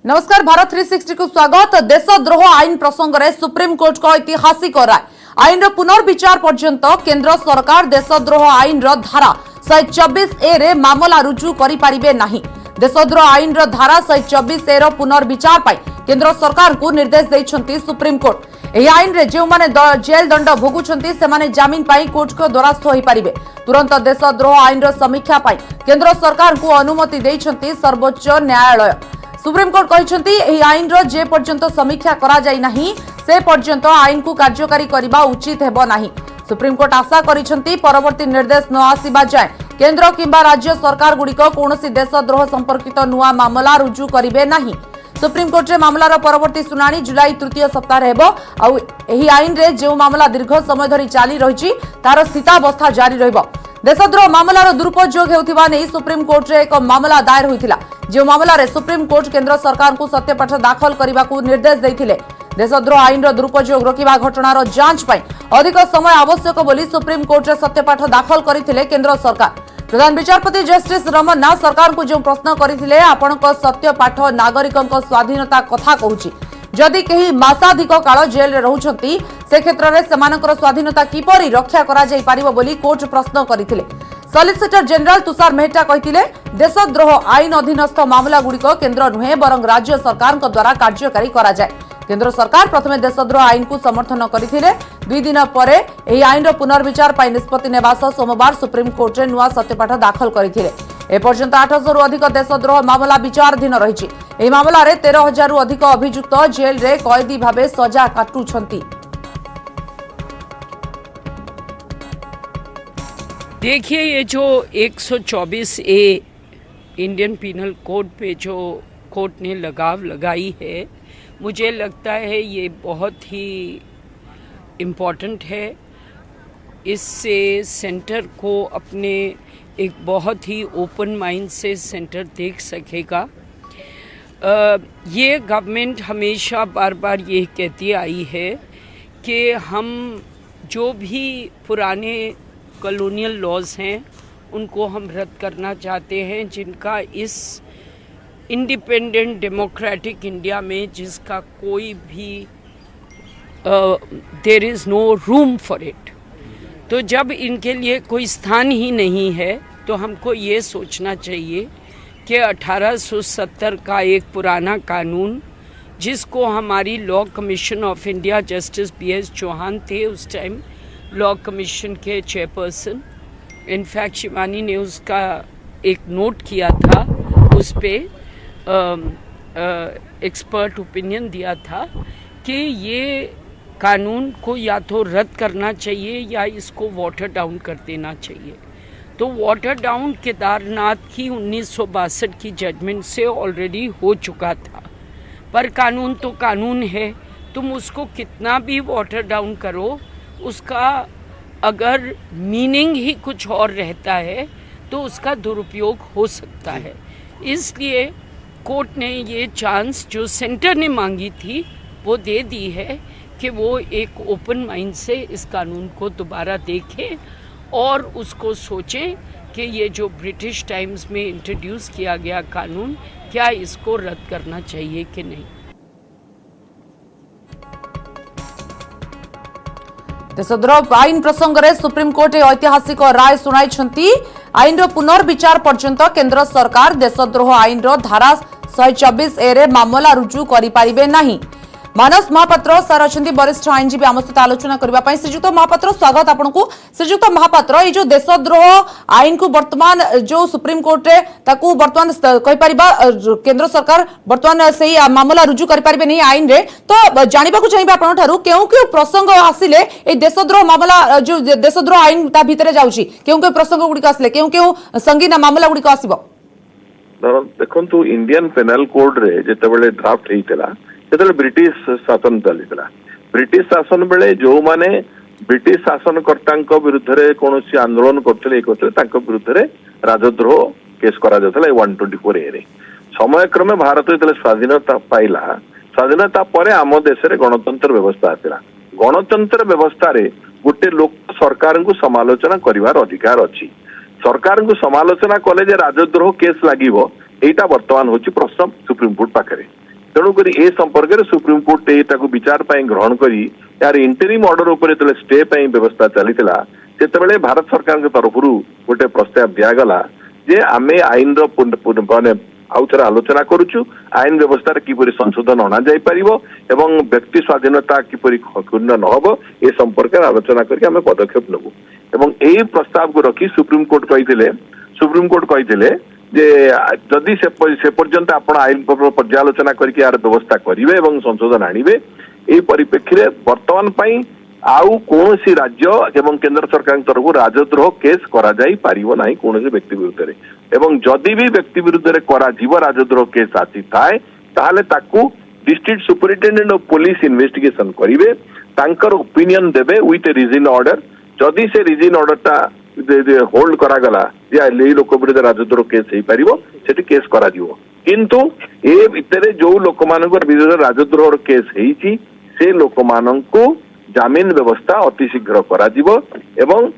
नमस्कार भारत 360 को स्वागत। देशद्रोह आईन प्रसंग में सुप्रीम कोर्ट को ऐतिहासिक राय। आईन पुनर्विचार पर्यंत केंद्र सरकार देशद्रोह आईन धारा 124A रे मामला रुजु करि परिबे नाही। देशद्रोह आईन धारा 124A रो पुनर्विचार पाई केंद्र सरकार को निर्देश दैछंती सुप्रीम कोर्ट। एही आईन रे जे माने जेल दंड भोगुछंती से माने जामीन पाई कोर्ट को द्वारस्थ होई परिबे। तुरंत देशद्रोह आईन रो समीक्षा पाई केंद्र सरकार को अनुमति दैछंती सर्वोच्च न्यायालय। सुप्रीम कोर्ट कहते एही आईन रो जे पर्यंत समीक्षा करा जाई नहीं से पर्यंत आईन को कार्यकारी करबा उचित हेबो नहीं। सुप्रीम कोर्ट आशा करिसेंती परवर्ती निर्देश न आसीबा जाय केंद्र किंबा राज्य सरकार गुड़िक कौनसी देशद्रोह संपर्कित नुआ मामला रुजु करिवे नहीं। सुप्रीम कोर्ट रे मामलार परवर्ती सुनानी जुलाई तृतीय सप्ताह हेबो। आ एही आईन रे जे मामला दीर्घ समय धरी चाली रहिछि तार स्थितावस्था जारी रहिबो। देशद्रोह मामलार दुरुपयोग हेउथिबा नै सुप्रीम कोर्ट रे एक मामला दायर होइथिला। जो मामला रे सुप्रीम कोर्ट केंद्र सरकार को सत्यपाठ दाखल करने को निर्देश देथिले। देशद्रोह आईन रो दुरुपयोग रोकिबा घटनार जांच पाई अधिक समय आवश्यक बोली सुप्रीम कोर्ट रे सत्यपाठ दाखल करथिले केंद्र सरकार। प्रधान विचारपति जस्टिस रमन्ना सरकार को जो प्रश्न करथिले आपनक सत्यपाठ नागरिकक स्वाधीनता कथा कहूची। जदि कहीं मासाधिक काल जेल रे रहउछंती से क्षेत्र में सेमानकर स्वाधीनता किपरि रक्षा करा जाई पारिबो बोली कोर्ट प्रश्न करथिले। सॉलिसिटर जनरल तुषार मेहता कहथिले देशद्रोह आईन अधीनस्थ मामला गुड़िक केंद्र नुहे बरं राज्य सरकार द्वारा कार्यकारी करा जाए। केंद्र सरकार प्रथमे देशद्रोह आईन को समर्थन करथिले। 2 दिन पर एही आईन रो पुनर्विचार पाई निष्पत्ति नेबा सह सोमवार सुप्रीम कोर्ट रे नुआ सत्यपाठ दाखल करथिले। ए पर्यंत 800 रु अधिक देशद्रोह मामला विचाराधीन रहिछि। एही मामला रे 13,000 रु अधिक अभियुक्त जेल रे कैदी भाबे सजा काटुछंती। देखिए, ये जो 124A इंडियन पीनल कोड पे जो कोर्ट ने लगाव लगाई है, मुझे लगता है ये बहुत ही इम्पॉर्टेंट है। इससे सेंटर को अपने एक बहुत ही ओपन माइंड से सेंटर देख सकेगा। ये गवर्नमेंट हमेशा बार बार ये कहती आई है कि हम जो भी पुराने कॉलोनियल लॉज हैं उनको हम रद्द करना चाहते हैं, जिनका इस इंडिपेंडेंट डेमोक्रेटिक इंडिया में जिसका कोई भी there is no room for it. तो जब इनके लिए कोई स्थान ही नहीं है तो हमको ये सोचना चाहिए कि 1870 का एक पुराना कानून, जिसको हमारी law commission of India justice BS Chauhan थे उस टाइम लॉ कमीशन के चेयरपर्सन, इनफैक्ट शिवानी ने उसका एक नोट किया था, उस पर एक्सपर्ट ओपिनियन दिया था कि ये कानून को या तो रद्द करना चाहिए या इसको वाटर डाउन कर देना चाहिए। तो वाटर डाउन केदारनाथ की 1962 की जजमेंट से ऑलरेडी हो चुका था, पर कानून तो कानून है, तुम उसको कितना भी वाटर डाउन करो, उसका अगर मीनिंग ही कुछ और रहता है तो उसका दुरुपयोग हो सकता है। इसलिए कोर्ट ने ये चांस जो सेंटर ने मांगी थी वो दे दी है कि वो एक ओपन माइंड से इस कानून को दोबारा देखें और उसको सोचें कि ये जो ब्रिटिश टाइम्स में इंट्रोड्यूस किया गया कानून, क्या इसको रद्द करना चाहिए कि नहीं। देशद्रोह आईन प्रसंग में सुप्रीम कोर्ट ऐतिहासिक राय सुनाई। आईन पुनर्विचार पर्यंत केंद्र सरकार देशद्रोह आईन धारा 124A रे मामला रुजु करि परिबे नाही। मानस महापात्र सर अच्छा वरिष्ठ आईनजीवी आम सहित आलोचना करने। श्रीजुक्त महापात्र स्वागत आपको। श्रीजुक्त महापात्र, ये जो देशद्रोह आईन को वर्तमान जो सुप्रीम कोर्ट रे ताकू वर्तमान केंद्र सरकार वर्तमान से मामला रुजु करें नहीं आईन रे, तो जानवा चाहिए आपठार क्यों प्रसंग आसिले देशद्रोह मामला जो देशद्रोह आईन ता भितर जाउची क्यों प्रसंग गुड़िक आसिले क्यों संगीन मामला गुड़िक आसिबो। देखो इंडियन पेनल कोड रे जेतेबेले ड्राफ्ट हेइतला सेतेबेले ब्रिटिश शासन चलीला। ब्रिटिश शासन बेले जो माने ब्रिटिश शासनकर्ता विरुद्ध रे कोनोसी आंदोलन करथिले विरुद्ध रे राजद्रोह केस करा जातला 124A रे। समय क्रमे भारत जेतेबेले स्वाधीनता पाइला, स्वाधीनता परे आम देश रे गणतंत्र व्यवस्था आसिला। गणतंत्र व्यवस्था रे गोटे लोक सरकार को समालोचना करिवार अधिकार अछि। सरकार को समालोचना कले जे राजद्रोह केस लागिवो, एटा वर्तमान होची प्रश्न सुप्रीम कोर्ट पाखरे। तेणुक ए संपर्क में सुप्रीम कोर्ट ये विचार ग्रहण कर यार इंटरिम ऑर्डर उपर जो स्टे व्यवस्था चलीला से भारत सरकार के तरफ गोटे प्रस्ताव दिगला जे आम आईन माने आउ थे आलोचना करुचु आईन व्यवस्था किपरि संशोधन अणा जाई परिबो एवं व्यक्ति स्वाधीनता किपरि क्षुण्ण न हो ए संपर्क में आलोचना करके आम पदक्षेप नेबु एवं यही प्रस्ताव को रखी सुप्रीम कोर्ट कही जे जदि से पर्यंत आपण आईन पर्यालोचना करके यार व्यवस्था करेंगे एवं संशोधन आणवे यही परिप्रेक्षी वर्तमान पई आउ कौन सी राज्य एवं केंद्र सरकार तरफ राजद्रोह केस करा जाई पारिबो नाही कौन सी व्यक्ति विरुद्ध रे एवं जदि भी व्यक्ति विरुद्ध रे करा जीव राजद्रोह केस आसी थाए ताहले ताकू district superintendent of police investigation करिवे तांकर ओपिनियन देबे विथ ए रिजिन ऑर्डर जदि से रिजिन ऑर्डरटा होल्ड करागला जे ए लोक विरुद्ध राजद्रोह केस हो पारिबो सेठी केस करा दिवो किंतु ए भितरे जो लोक मानकर विरुद्ध राजद्रोह केस हेची से लोक माननकु जामीन व्यवस्था अति शीघ्र करा दिवो एवं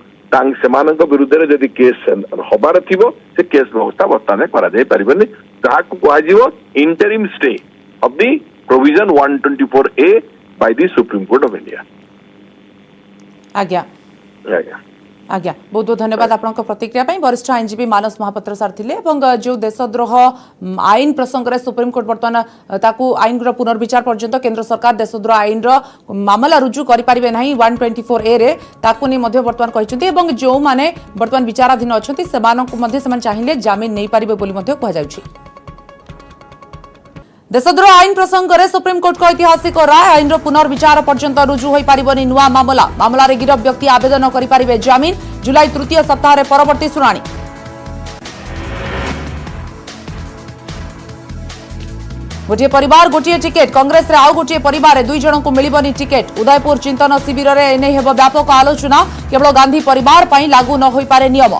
सेमानक विरुद्ध जदि केस हबार थिबो से केस व्यवस्था वर्तमान करा जाय परिबनि ताहाकु कुहाजिवो interim stay of the provision 124A by the Supreme Court of India. आज्ञा आज्ञा आज्ञा बहुत बहुत धन्यवाद आपनक प्रतिक्रिया पई वरिष्ठ आईनजीवी मानस महापात्र सार थिले एवं जो देशद्रोह आईन प्रसंग रे सुप्रीम कोर्ट वर्तमान ताकू आईन रो पुनर्विचार पर्यंत केंद्र सरकार देशद्रोह आईन रो मामला रुजु करि पारिबे नाही 124A रे ताकू नि मध्ये वर्तमान कहिसंती एवं जो माने वर्तमान विचाराधीन अछंती सेमानक मध्ये सेमान चाहिले जामीन नै पारिबे बोली मध्ये कहै जाउछि। देशद्रोह आईन प्रसंग में सुप्रीम कोर्ट को ऐतिहासिक राय आईन पुनर्विचार पर्यंत रुजु हो पारिबनी नुआ मामला मामलार गिरफ व्यक्ति आवेदन करिपारिबे जामीन जुलाई तृतीय सप्ताह परवर्ती शुणाणी। गोटे परिवार गोटे टिकेट कांग्रेस रे आउ गोटे परिवार दुई जन को मिलिबनी टिकेट उदयपुर चिंतन शिविर में एने हेब व्यापक आलोचना केवल गांधी परिवार पई लागू न होई पारे नियम।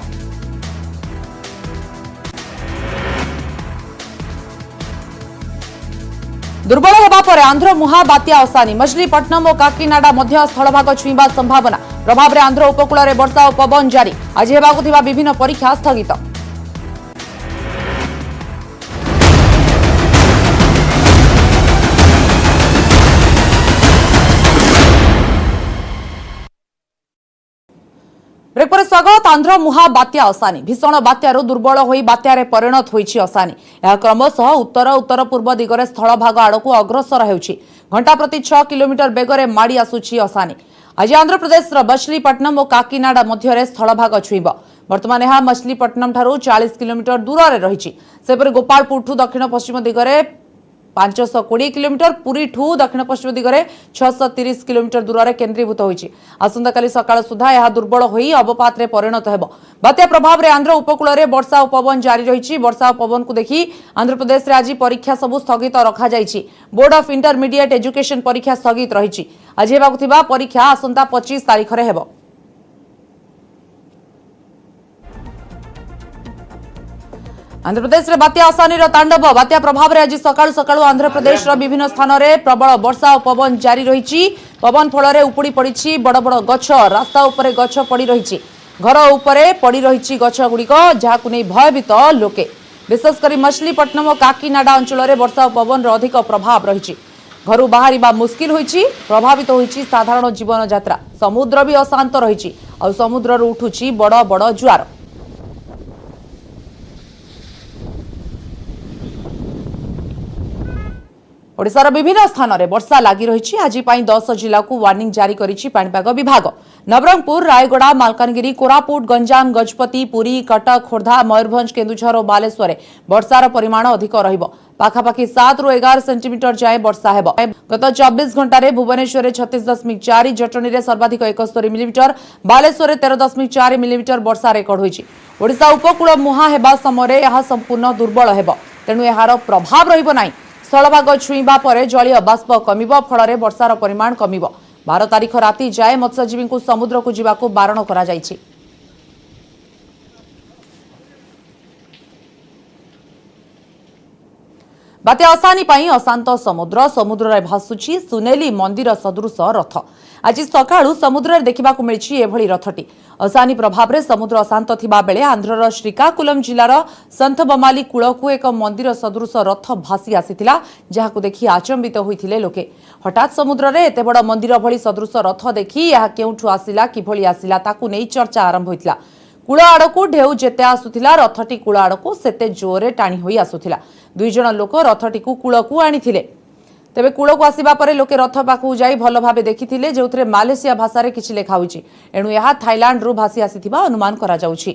दुर्बल होगा पर आंध्र मुहा बात्या असानी मछलीपट्टनम और काकीनाडा मध्य स्थलभाग छुईबा संभावना प्रभाव में आंध्र उपकूल में वर्षा और पवन जारी आज हेबाकु थिबा विभिन्न परीक्षा स्थगित। ब्रेक पर स्वागत। आंध्र मुहा बात्या असानी भीषण बात्यारू दुर्बल होई बात्यारे परिणत होईछि असानी यह क्रमशः उत्तर उत्तर पूर्व दिगरे स्थलभाग आड़कू अग्रसर हेउछि घंटा प्रति 6 किलोमीटर बेगरे माड़ी आसुछि असानी आज आंध्र प्रदेश मछलीपट्टनम और काकीनाडा मध्य स्थलभाग छुईब वर्तमान यह मछलीपट्टनम ठारू 40 किलोमीटर दूर में रही सेपरि गोपालपुर ठू दक्षिण पश्चिम दिगरे 520 किलोमीटर पुरी ठू दक्षिण पश्चिम दिगरे 630 किलोमीटर दूर में केन्द्रीभूत होइछि आसंताकाली सकाळ सुधा यह दुर्बल होई अवपात रे परिणत हेबो बात्या प्रभाव रे आंध्र उपकूल में वर्षा और पवन जारी रही वर्षा और पवन को देखि आंध्र प्रदेश रे आज परीक्षा सबु स्थगित रखा जाइछि बोर्ड ऑफ इंटरमीडिएट एजुकेशन परीक्षा स्थगित रही आज हेबाकु थिबा परीक्षा आसंता 25 तारिख रे हेबो। आंध्र प्रदेश में बात्या असानी तांडव बात्या प्रभाव में आज सकाळु सकाळु आंध्र प्रदेश विभिन्न स्थान में प्रबल वर्षा और पवन जारी रही पवन फल उपुड़ी पड़ी बड़ बड़ गछ रास्ता उपरे गछ पड़ी रही घर उपरे पड़ी रही गछ गुड़िक जहां नहीं भयभीत लोके विशेषकर मछलीपट्टनम और काकीनाडा अंचल में वर्षा और पवन अधिक प्रभाव रही घर बाहर मुस्किल होइछि प्रभावित होइछि साधारण जीवन यात्रा समुद्र भी अशांत रही और समुद्र उठुछि बड़ बड़ जुआर। ओडिशार विभिन्न स्थान में वर्षा लगी रही आज 10 जिला को वार्निंग जारी करिछि पाणीपाग विभाग नवरंगपुर रायगड़ा मालकानगिरी कोरापुट गंजाम गजपति पुरी कटक खोर्धा मयूरभंज केन्दुझर और बालेश्वर वर्षार परिमाण अधिक रहिबो पाखापाखि 7 ରୁ 11 सेंटीमीटर जाए वर्षा हेबो गत 24 घंटे भुवनेश्वर 36.4 जटनी में सर्वाधिक 71 मिलीमीटर बालेश्वर 13.4 मिलीमीटर वर्षा रेकर्ड होइछि ओडिशा उपकूल मुहा हेबा समय यह संपूर्ण दुर्बल हेबो तेणु यार प्रभाव रहिबो नाही स्थलभाग छुईबा पर जलीय बाष्प कमिब फल वर्षार परिमाण कमिब 12 तारिख राति जाए मत्स्यजीवी को समुद्र को जीवाकू बारण करा जाइछि। बात्या असानी पाई अशांत समुद्र समुद्र रे भासुची सुनेली मंदिर सदृश रथ आज सकाळू समुद्र रे देखिबा को मिलछि एभଳି रथटी असानी प्रभाव रे समुद्र अशांत थिबा बेले आंध्रर श्रीकाकुलम जिल्लार संत बमाली कूलकू एक मंदिर सदृश रथ भासी आसीथिला जहाकू देखि आचंबित होइथिले लोके हठात समुद्र रे एते बड़ मंदिर भଳି सदृश रथ देखि या केउठु आसिला किभଳି आसिला ताकू नै चर्चा आरंभ होइथिला कूल आड़कू ढेउ जेते आसुथिला रथटी कूल आड़कू सेते जोरे टाणी होई आसुथिला दुई जण लोक रथटी कूलकू आनिथिले तेबे कूलकू आसिबा परे लोके रथ पाखु जाई भल भाबे देखिथिले जेउथरे मालेशिया भाषा रे किछि लेखा होइछि एणु यहा थाईलैंड रु भासी आसीथिबा अनुमान करा जाउछि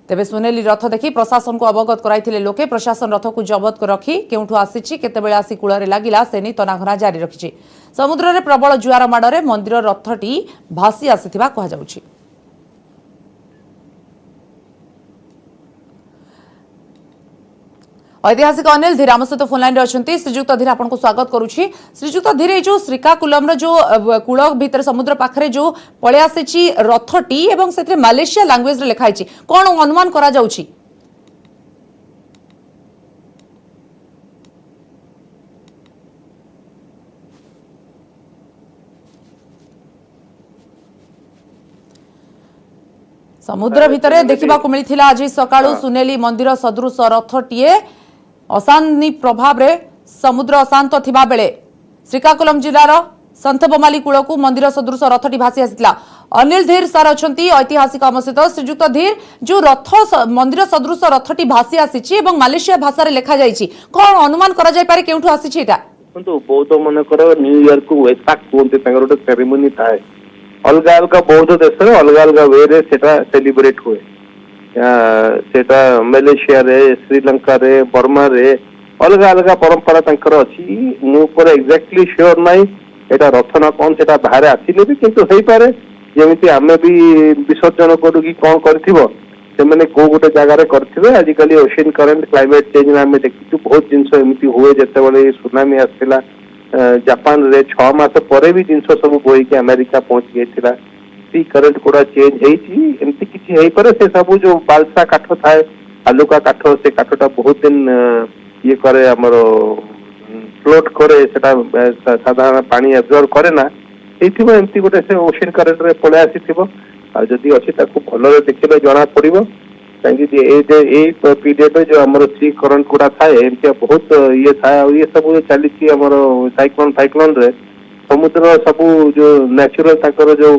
तेबे सुनेली रथ देखि प्रशासन को अवगत कराइथिले लोके प्रशासन रथ को जबत को रखी केउठु आसीछि केतेबेले आसी कूल रे लागिला सेनी तनाघना जारी रखिछि समुद्र रे प्रबल जुआर माडरे मंदिर रथटी भासी आसीथिबा कहा जाउछि ऐतिहासिक अनिल धीर आम सहित फोन लाइन अच्छा श्रीजुक्त धीर आपको स्वागत करुच्ची श्रीजुक्त धीर जो श्रीकाकुलम जो कूल भितर समुद्र पाखे जो पलि आसी रथटी एवं से मालेशिया लैंग्वेज लिखाई कौन अनुमान करा जाउछि समुद्र भितर देखा मिलता आज सकाळू सुनेली मंदिर सदृश रथटीए अशानी प्रभाव रे समुद्र अशांत थिबा बेले श्रीकाकुलम जिलार संत बमाली कूलकू मंदिर सदृश रथटी भासी आसिला अनिल धीर सार अच्छा ऐतिहासिक आम सहित श्रीजुक्त धीर जो रथ मंदिर सदृश रथटी भासी आसी मालेशिया भाषा रे लिखा जाइछि कौन अनुमान करा जाय पारे केउठु आसी एटा बौद्ध मनकर न्यू इयर को वैशाख कहते गोटे सेरेमनी थाए अलग अलग बौद्ध देश अलग अलग वे रे सेलिब्रेट हुए सेटा मलेशिया रे श्रीलंका रे बर्मा रे अलग अलग परंपरा तंकर अछि मु पर एग्जैक्टली श्योर नाही एटा रथ ना कोन सेटा बाहर आसिले भी किंतु हेई पारे जेमिति आमे भी विसर्जन करू कि कोन करथिबो से माने को गोटे जगह रे करथिबे आजिकली ओशन करंट क्लाइमेट चेंज ना हमें देखिछु बहुत जिंस एमिति हुए जते बळे सुनामी आसिला जापान रे 6 मास परे भी जिंस सब बोई के अमेरिका पहुंच गयथिला सी करंट कोड़ा चेंज हेची एमती किछि हेई पारे से सब जो बालसा काठ थाए आलुका काठ से काठटा बहुत दिन ये करे हमरो फ्लोट करे सेटा साधारण पानी एब्जॉर्ब करे ना एथिबो एमती गोटे से ओशन करंट रे पळे आसीथिबो आ जदी अछि ताको भलो देखिबे जणा पड़िबो कांगी ए पीरियड रे जो हमरो सी करंट कोड़ा थाए एमती बहुत ये थाए ये सब चली छी हमरो साइक्लोन रे समुद्र सब जो नेचुरल ताकर जो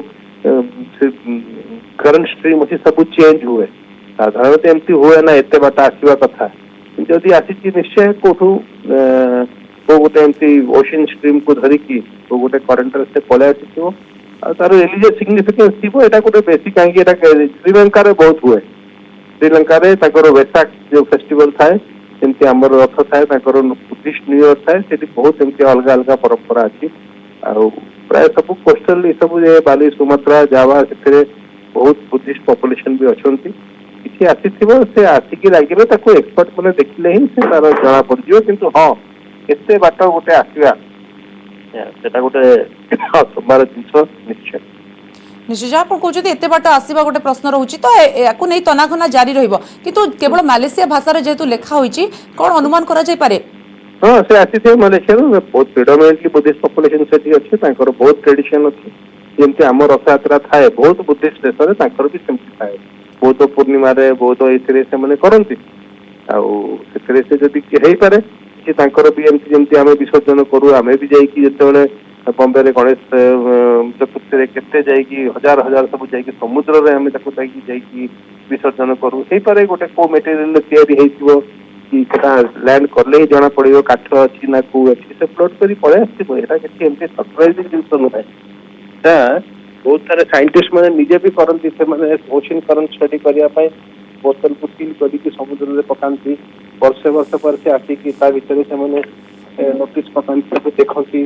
करंट स्ट्रीम अच्छी सब चेंज हुए साधारणतः एमती हुए ना एते बाटा आसवा कथा जदि आसी निश्चय कोठू को गोटे एमती ओशन स्ट्रीम को धरिकी को गोटे करंट से पळे आसीथिबो आ तार रिलीजियस सिग्निफिकेंस थिबो एटा गोटे बेसिक कांगी एटा श्रीलंका रे बहुत हुए श्रीलंका रे ताकर वैशाख जो फेस्टिवल थाए एमती हमर रथ थाए ताकर बुद्धिस्ट न्यू ईयर थाए सेठी बहुत एमती अलग अलग परंपरा अछि आ प्राय सब कोस्टल सब बाली सुमात्रा जावा से बहुत बुद्धिस्ट पॉपुलेशन भी अच्छी किसी आसीथिबो से आसिकी लागिबे ताको एक्सपर्ट माने देखिले ही से तार जणा पड़जियो किंतु हां एते बाट गोटे आसीबा सेटा गोटे सोमवार जिंस निश्चय निश्चय आप कहते एते बाट आसीबा गोटे प्रश्न रहउची तो याकू नै तनाखना जारी रहइबो किंतु केवल मालेशिया भाषा रे जेतु लेखा होईची कोन अनुमान करा जाय पारे हाँ से आसी मलेशिया बहुत प्रिडोमिनेटली बुद्धिस्ट पॉपुलेशन सेठी अच्छे तांकर बहुत ट्रेडिशन अच्छे जेमती आम रथ यात्रा थाए बहुत बुद्धिस्ट देश रे तांकर भी सेमती थाए बौद्ध पूर्णिमा रे बौद्ध एथिरे से माने करंती आउ सेथिरे से जदी हेई पारे कि तांकर भी एमती जेमती आमे विसर्जन करू आमे भी जाई कि जते बॉम्बे रे गणेश चतुर्थी रे केते जाई कि हजार हजार सब जाई कि समुद्र रे आमे ताको जाई कि विसर्जन करू हेई पारे गोटे को मटेरियल तयारी हेइथिबो कि लैंड करले ही जना पड़ो काठ अच्छी ना को अच्छी से फ्लोट करी पड़े आसमती सरप्राइजिंग जिन नुहे बहुत सारे साइंटिस्ट मैंने निजे भी करती से ओशन करंट स्टडी करने बोतल को सील करके समुद्र में पकाती वर्षे वर्ष पर से आसिकी भितर से नोटिस पकाती देखती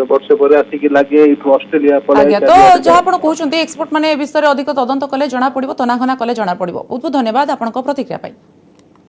वर्षे पर आसिकी लगे ऑस्ट्रेलिया तो जहाँ आप कहते एक्सपर्ट मैंने विषय अधिक तदंत कले जना पड़ो तनाघना कले जना पड़ो बहुत बहुत धन्यवाद आपन प्रतिक्रिया।